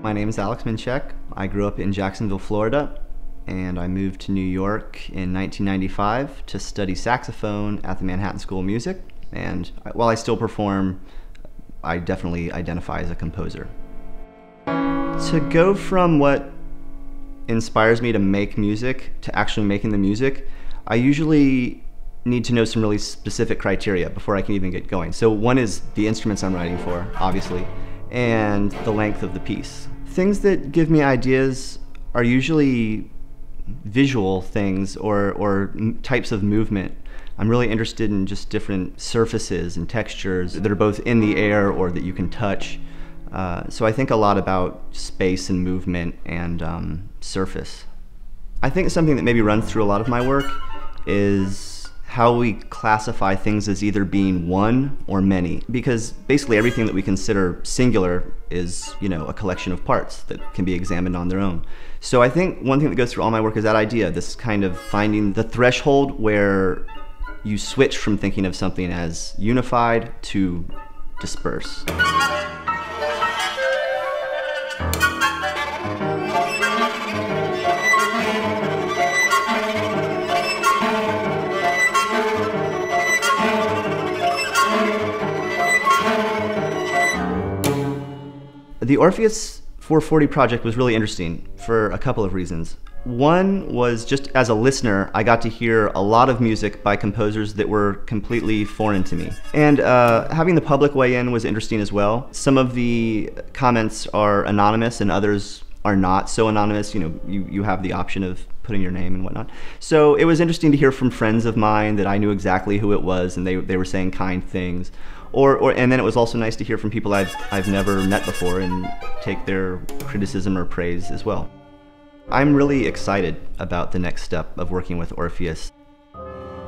My name is Alex Mincek. I grew up in Jacksonville, Florida, and I moved to New York in 1995 to study saxophone at the Manhattan School of Music. And while I still perform, I definitely identify as a composer. To go from what inspires me to make music to actually making the music, I usually need to know some really specific criteria before I can even get going. So one is the instruments I'm writing for, obviously, and the length of the piece. Things that give me ideas are usually visual things or types of movement. I'm really interested in just different surfaces and textures that are both in the air or that you can touch. So I think a lot about space and movement and surface. I think something that maybe runs through a lot of my work is how we classify things as either being one or many, because basically everything that we consider singular is, a collection of parts that can be examined on their own. So I think one thing that goes through all my work is that idea, this kind of finding the threshold where you switch from thinking of something as unified to disperse. The Orpheus 440 project was really interesting for a couple of reasons. One was just as a listener, I got to hear a lot of music by composers that were completely foreign to me. And having the public weigh in was interesting as well. Some of the comments are anonymous and others are not so anonymous. You have the option of putting your name and whatnot. So it was interesting to hear from friends of mine that I knew exactly who it was and they were saying kind things. And then it was also nice to hear from people I've never met before and take their criticism or praise as well. I'm really excited about the next step of working with Orpheus.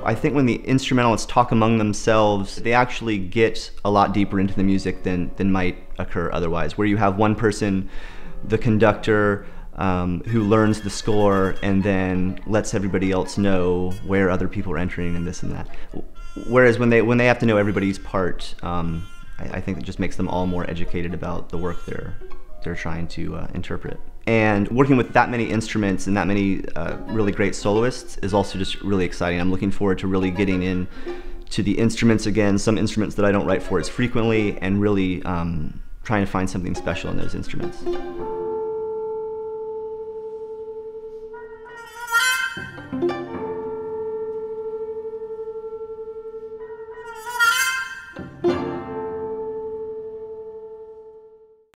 I think when the instrumentalists talk among themselves, they actually get a lot deeper into the music than might occur otherwise, where you have one person, the conductor, who learns the score and then lets everybody else know where other people are entering and this and that. Whereas when they have to know everybody's part, I think it just makes them all more educated about the work they're trying to interpret. And working with that many instruments and that many really great soloists is also just really exciting. I'm looking forward to really getting in to the instruments again, some instruments that I don't write for as frequently, and really trying to find something special in those instruments.